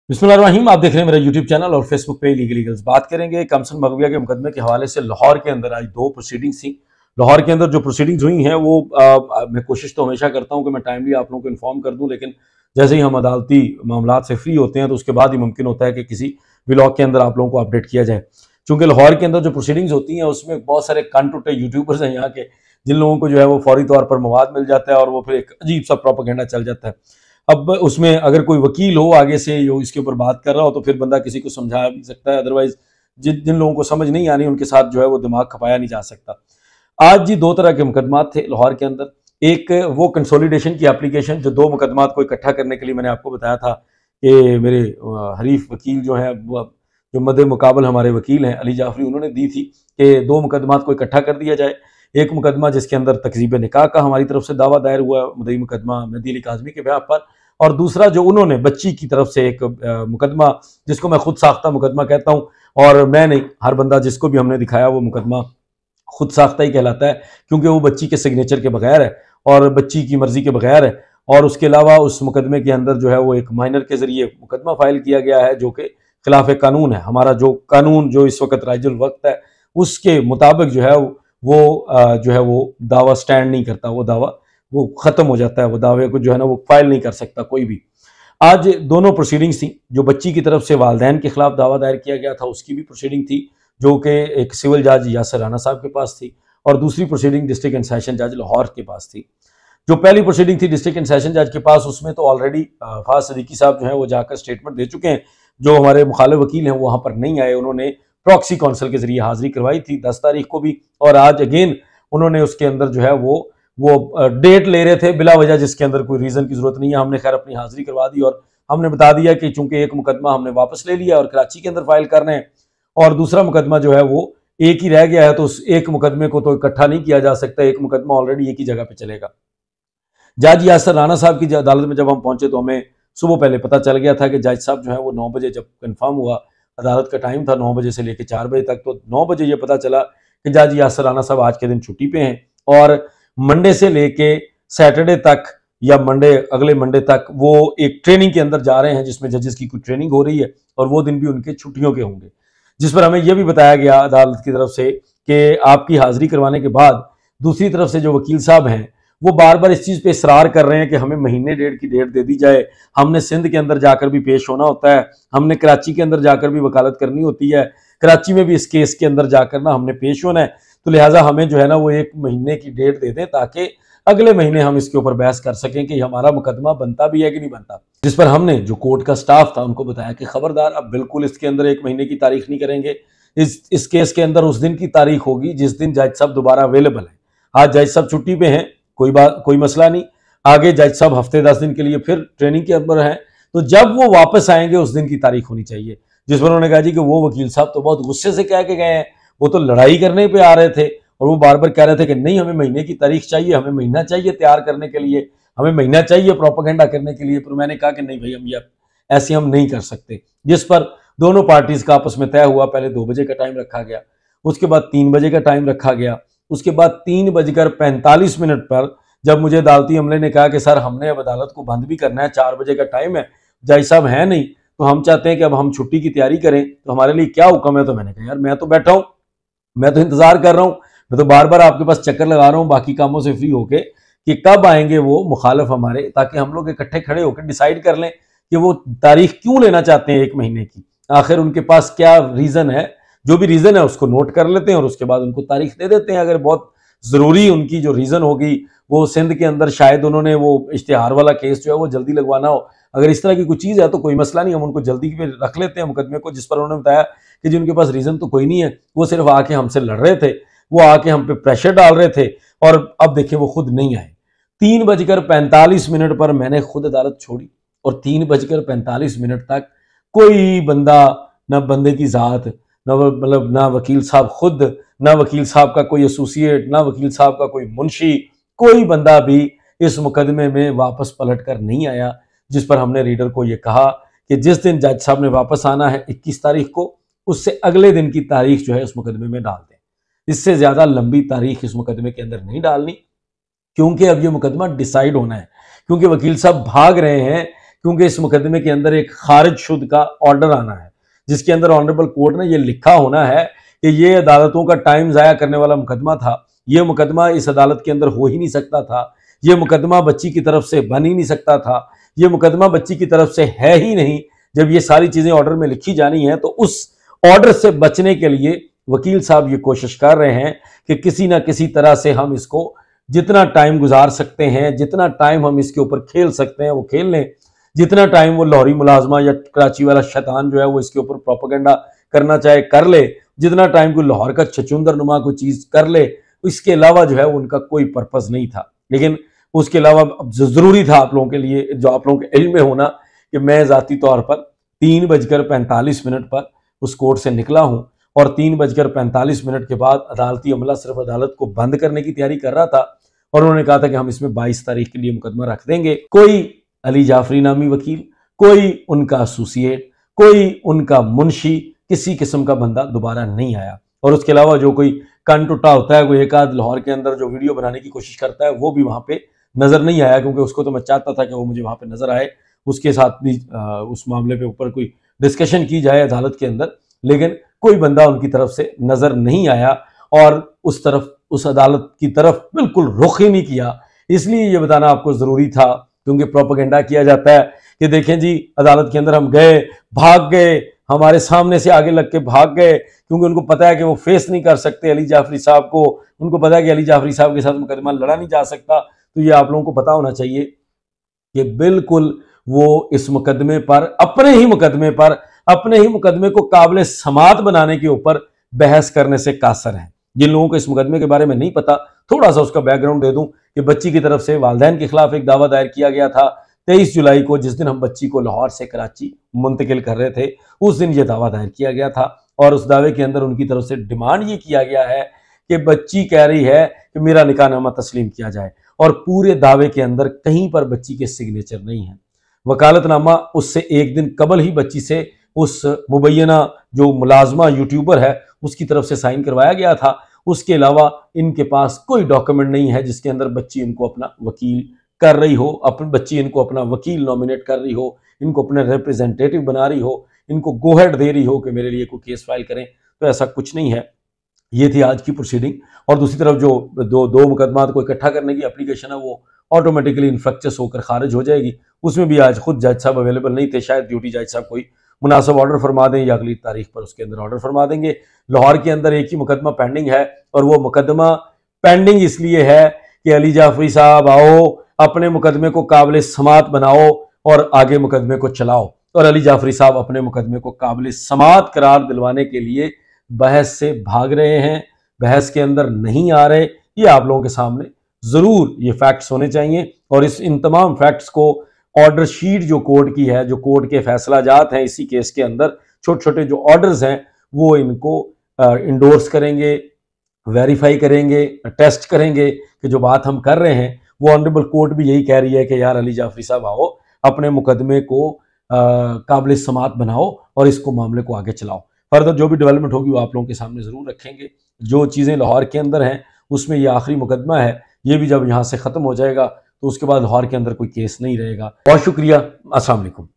बिस्मिल्लाहिर्रहमानिर्रहीम। आप देख रहे हैं मेरा यूट्यूब चैनल और फेसबुक पे लीगल्स। बात करेंगे कमसन मगविया के मुकदमे के हवाले से। लाहौर के अंदर आज दो प्रोसीडिंग्स थी। लाहौर के अंदर जो प्रोसीडिंग्स हुई हैं वो मैं कोशिश तो हमेशा करता हूं कि मैं टाइमली आप लोगों को इन्फॉर्म कर दूं, लेकिन जैसे ही हम अदालती मामला से फ्री होते हैं तो उसके बाद ही मुमकिन होता है कि किसी व्लॉग के अंदर आप लोगों को अपडेट किया जाए। चूंकि लाहौर के अंदर जो प्रोसीडिंग्स होती हैं उसमें बहुत सारे कान टूटे यूट्यूबर्स हैं यहाँ के, जिन लोगों को जो है वो फौरी तौर पर मवाद मिल जाता है और वो फिर एक अजीब सा प्रोपेगेंडा चल जाता है। अब उसमें अगर कोई वकील हो आगे से जो इसके ऊपर बात कर रहा हो तो फिर बंदा किसी को समझा भी सकता है, अदरवाइज जिन जिन लोगों को समझ नहीं आनी उनके साथ जो है वो दिमाग खपाया नहीं जा सकता। आज जी दो तरह के मुकदमात थे लाहौर के अंदर। एक वो कंसोलिडेशन की एप्लीकेशन, जो दो मुकदमात को इकट्ठा करने के लिए मैंने आपको बताया था कि मेरे हरीफ वकील जो हैं, जो मद मुकाबल हमारे वकील हैं अली जाफरी, उन्होंने दी थी कि दो मुकदमात को इकट्ठा कर दिया जाए। एक मुकदमा जिसके अंदर तकजीब निकाह का हमारी तरफ से दावा दायर हुआ, मुद्दई मुकदमा मेहदी अली काज़मी के ब्याह पर, और दूसरा जो उन्होंने बच्ची की तरफ से एक मुकदमा, जिसको मैं खुद साख्ता मुकदमा कहता हूँ, और मैं नहीं, हर बंदा जिसको भी हमने दिखाया वो मुकदमा खुद साख्ता ही कहलाता है, क्योंकि वो बच्ची के सिग्नेचर के बगैर है और बच्ची की मर्जी के बगैर है। और उसके अलावा उस मुकदमे के अंदर जो है वो एक माइनर के जरिए मुकदमा फाइल किया गया है, जो कि खिलाफ कानून है। हमारा जो कानून जो इस वक्त राइजुल वक्त है उसके मुताबिक जो है वो दावा स्टैंड नहीं करता, वो दावा वो खत्म हो जाता है, वो दावे को जो है ना वो फाइल नहीं कर सकता कोई भी। आज दोनों प्रोसीडिंग्स थी। जो बच्ची की तरफ से वालदैन के खिलाफ दावा दायर किया गया था उसकी भी प्रोसीडिंग थी, जो कि एक सिविल जज यासर राना साहब के पास थी, और दूसरी प्रोसीडिंग डिस्ट्रिक्ट एंड सेशन जज लाहौर के पास थी। जो पहली प्रोसीडिंग थी डिस्ट्रिक्ट एंड सेशन जज के पास, उसमें तो ऑलरेडी फाज सदीकी साहब जो है वो जाकर स्टेटमेंट दे चुके हैं। जो हमारे मुखालिफ वकील हैं वो वहां पर नहीं आए, उन्होंने प्रॉक्सी काउंसिल के जरिए हाजिरी करवाई थी 10 तारीख को भी, और आज अगेन उन्होंने उसके अंदर जो है वो डेट ले रहे थे बिला वजह, जिसके अंदर कोई रीजन की जरूरत नहीं है। हमने खैर अपनी हाजिरी करवा दी और हमने बता दिया कि चूंकि एक मुकदमा हमने वापस ले लिया और कराची के अंदर फाइल करने हैं, और दूसरा मुकदमा जो है वो एक ही रह गया है, तो उस एक मुकदमे को तो इकट्ठा नहीं किया जा सकता, एक मुकदमा ऑलरेडी एक ही जगह पे चलेगा। जज यासर राना साहब की अदालत में जब हम पहुंचे तो हमें सुबह पहले पता चल गया था कि जज साहब जो है वो 9 बजे, जब कन्फर्म हुआ, अदालत का टाइम था 9 बजे से लेकर 4 बजे तक, तो 9 बजे ये पता चला कि जज यासर राना साहब आज के दिन छुट्टी पे हैं और मंडे से लेके सैटरडे तक या अगले मंडे तक वो एक ट्रेनिंग के अंदर जा रहे हैं, जिसमें जजेस की कुछ ट्रेनिंग हो रही है, और वो दिन भी उनके छुट्टियों के होंगे। जिस पर हमें यह भी बताया गया अदालत की तरफ से कि आपकी हाजिरी करवाने के बाद दूसरी तरफ से जो वकील साहब हैं वो बार बार इस चीज़ पे इसरार कर रहे हैं कि हमें महीने डेढ़ की डेट दे दी जाए। हमने सिंध के अंदर जाकर भी पेश होना होता है, हमने कराची के अंदर जाकर भी वकालत करनी होती है, कराची में भी इस केस के अंदर जाकर ना हमने पेश होना है, तो लिहाजा हमें जो है ना वो एक महीने की डेट दे दें ताकि अगले महीने हम इसके ऊपर बहस कर सकें कि हमारा मुकदमा बनता भी है कि नहीं बनता। जिस पर हमने जो कोर्ट का स्टाफ था उनको बताया कि खबरदार, अब बिल्कुल इसके अंदर एक महीने की तारीख नहीं करेंगे। इस केस के अंदर उस दिन की तारीख होगी जिस दिन जज साहब दोबारा अवेलेबल है। आज जज साहब छुट्टी पे हैं, कोई मसला नहीं। आगे जज साहब हफ्ते 10 दिन के लिए फिर ट्रेनिंग के अंदर हैं, तो जब वो वापस आएंगे उस दिन की तारीख होनी चाहिए। जिस पर उन्होंने कहा जी कि वो वकील साहब तो बहुत गुस्से से कह के गए हैं, वो तो लड़ाई करने पे आ रहे थे और वो बार बार कह रहे थे कि नहीं, हमें महीने की तारीख चाहिए, हमें महीना चाहिए तैयार करने के लिए, हमें महीना चाहिए प्रोपेगेंडा करने के लिए। पर मैंने कहा कि नहीं भाई, हम ये ऐसे हम नहीं कर सकते। जिस पर दोनों पार्टीज का आपस में तय हुआ। पहले 2 बजे का टाइम रखा गया, उसके बाद 3 बजे का टाइम रखा गया, उसके बाद 3:45 पर जब मुझे अदालती अमले ने कहा कि सर हमने अब अदालत को बंद भी करना है, 4 बजे का टाइम है, जज साहब है नहीं, तो हम चाहते हैं कि अब हम छुट्टी की तैयारी करें, तो हमारे लिए क्या हुक्म है। तो मैंने कहा यार मैं तो बैठा हूं, मैं तो इंतजार कर रहा हूं, मैं तो बार बार आपके पास चक्कर लगा रहा हूं बाकी कामों से फ्री होके कि कब आएंगे वो मुखालिफ हमारे, ताकि हम लोग इकट्ठे खड़े होकर डिसाइड कर लें कि वो तारीख क्यों लेना चाहते हैं 1 महीने की, आखिर उनके पास क्या रीजन है। जो भी रीजन है उसको नोट कर लेते हैं और उसके बाद उनको तारीख दे देते हैं। अगर बहुत जरूरी उनकी जो रीजन होगी, वो सिंध के अंदर शायद उन्होंने वो इश्तिहार वाला केस जो है वो जल्दी लगवाना हो, अगर इस तरह की कोई चीज़ है तो कोई मसला नहीं, हम उनको जल्दी में रख लेते हैं मुकदमे को। जिस पर उन्होंने बताया कि जी उनके पास रीज़न तो कोई नहीं है, वो सिर्फ आके हमसे लड़ रहे थे, वो आके हम पे प्रेशर डाल रहे थे, और अब देखिए वो खुद नहीं आए। 3:45 पर मैंने खुद अदालत छोड़ी और 3:45 तक कोई बंदा, ना बंदे की ज़ात, ना मतलब ना वकील साहब खुद, ना वकील साहब का कोई एसोसिएट, ना वकील साहब का कोई मुंशी, कोई बंदा भी इस मुकदमे में वापस पलट कर नहीं आया। जिस पर हमने रीडर को ये कहा कि जिस दिन जज साहब ने वापस आना है 21 तारीख को, उससे अगले दिन की तारीख जो है उस मुकदमे में डाल दें। इससे ज़्यादा लंबी तारीख इस मुकदमे के अंदर नहीं डालनी, क्योंकि अब ये मुकदमा डिसाइड होना है। क्योंकि वकील साहब भाग रहे हैं क्योंकि इस मुकदमे के अंदर एक खारिज शुद का ऑर्डर आना है, जिसके अंदर ऑनरेबल कोर्ट ने यह लिखा होना है कि ये अदालतों का टाइम ज़ाया करने वाला मुकदमा था, ये मुकदमा इस अदालत के अंदर हो ही नहीं सकता था, ये मुकदमा बच्ची की तरफ से बन ही नहीं सकता था, ये मुकदमा बच्ची की तरफ से है ही नहीं। जब ये सारी चीज़ें ऑर्डर में लिखी जानी है तो उस ऑर्डर से बचने के लिए वकील साहब ये कोशिश कर रहे हैं कि किसी ना किसी तरह से हम इसको जितना टाइम गुजार सकते हैं, जितना टाइम हम इसके ऊपर खेल सकते हैं वो खेल लें, जितना टाइम वो लाहौरी मुलाजमा या कराची वाला शैतान जो है वो इसके ऊपर प्रोपेगेंडा करना चाहे कर ले, जितना टाइम कोई लाहौर का छचुंदर नुमा कोई चीज़ कर ले, इसके अलावा जो है उनका कोई पर्पज़ नहीं था। लेकिन उसके अलावा ज़रूरी था आप लोगों के लिए, जो आप लोगों के इल्म में होना, कि मैं ज़ाती तौर पर 3:45 पर उस कोर्ट से निकला हूँ और 3:45 के बाद अदालती अमला सिर्फ अदालत को बंद करने की तैयारी कर रहा था और उन्होंने कहा था कि हम इसमें 22 तारीख के लिए मुकदमा रख देंगे। कोई अली जाफरी नामी वकील, कोई उनका एसोसिएट, कोई उनका मुंशी, किसी किस्म का बंदा दोबारा नहीं आया। और उसके अलावा जो कोई कान टुटा होता है, कोई एक आध लाहौर के अंदर जो वीडियो बनाने की कोशिश करता है, वो भी वहाँ पे नज़र नहीं आया, क्योंकि उसको तो मैं चाहता था कि वो मुझे वहाँ पे नज़र आए, उसके साथ भी उस मामले पे ऊपर कोई डिस्कशन की जाए अदालत के अंदर, लेकिन कोई बंदा उनकी तरफ से नज़र नहीं आया और उस अदालत की तरफ बिल्कुल रुख ही नहीं किया। इसलिए ये बताना आपको ज़रूरी था, क्योंकि प्रोपेगेंडा किया जाता है कि देखें जी अदालत के अंदर हम गए, भाग गए, हमारे सामने से आगे लग के भाग गए, क्योंकि उनको पता है कि वो फेस नहीं कर सकते अली जाफरी साहब को, उनको पता है कि अली जाफरी साहब के साथ मुकदमा लड़ा नहीं जा सकता। तो ये आप लोगों को पता होना चाहिए कि बिल्कुल वो इस मुकदमे पर, अपने ही मुकदमे को काबिल समात बनाने के ऊपर बहस करने से कासर हैं। जिन लोगों को इस मुकदमे के बारे में नहीं पता, थोड़ा सा उसका बैकग्राउंड दे दूं कि बच्ची की तरफ से वालिदैन के खिलाफ एक दावा दायर किया गया था 23 जुलाई को, जिस दिन हम बच्ची को लाहौर से कराची मुंतकिल कर रहे थे, उस दिन ये दावा दायर किया गया था और उस दावे के अंदर उनकी तरफ से डिमांड ये किया गया है कि बच्ची कह रही है कि मेरा निकाहनामा तस्लीम किया जाए, और पूरे दावे के अंदर कहीं पर बच्ची के सिग्नेचर नहीं है। वकालतनामा उससे एक दिन कबल ही बच्ची से उस मुबैना जो मुलाजमा यूट्यूबर है उसकी तरफ से साइन करवाया गया था। उसके अलावा इनके पास कोई डॉक्यूमेंट नहीं है जिसके अंदर बच्ची इनको अपना वकील कर रही हो, अपनी बच्ची इनको अपना वकील नॉमिनेट कर रही हो, इनको अपने रिप्रेजेंटेटिव बना रही हो, इनको गोहेड दे रही हो कि मेरे लिए कोई केस फाइल करें। तो ऐसा कुछ नहीं है। ये थी आज की प्रोसीडिंग। और दूसरी तरफ जो दो मुकदमात को इकट्ठा करने की एप्लीकेशन है वो ऑटोमेटिकली इन्फ्रक्चस होकर खारिज हो जाएगी। उसमें भी आज खुद जज साहब अवेलेबल नहीं थे, शायद ड्यूटी जज साहब कोई मुनासिब ऑर्डर फरमा दें या अगली तारीख पर उसके अंदर ऑर्डर फरमा देंगे। लाहौर के अंदर एक ही मुकदमा पेंडिंग है और वो मुकदमा पेंडिंग इसलिए है कि अली जाफरी साहब आओ, अपने मुकदमे को काबिल समात बनाओ और आगे मुकदमे को चलाओ। और अली जाफरी साहब अपने मुकदमे को काबिल समात करार दिलवाने के लिए बहस से भाग रहे हैं, बहस के अंदर नहीं आ रहे। ये आप लोगों के सामने ज़रूर ये फैक्ट्स होने चाहिए और इन तमाम फैक्ट्स को ऑर्डर शीट जो कोर्ट की है, जो कोर्ट के फैसला जात हैं इसी केस के अंदर, छोटे छोटे जो ऑर्डर्स हैं वो इनको इंडोर्स करेंगे, वेरीफाई करेंगे, टेस्ट करेंगे कि जो बात हम कर रहे हैं वो ऑनरेबल कोर्ट भी यही कह रही है कि यार अली जाफरी साहब आओ, अपने मुकदमे को काबिल समात बनाओ और इसको मामले को आगे चलाओ। फर्दर जो भी डेवलपमेंट होगी वो आप लोगों के सामने ज़रूर रखेंगे। जो चीज़ें लाहौर के अंदर हैं उसमें ये आखिरी मुकदमा है, ये भी जब यहाँ से ख़त्म हो जाएगा तो उसके बाद लाहौर के अंदर कोई केस नहीं रहेगा। बहुत शुक्रिया। अस्सलाम वालेकुम।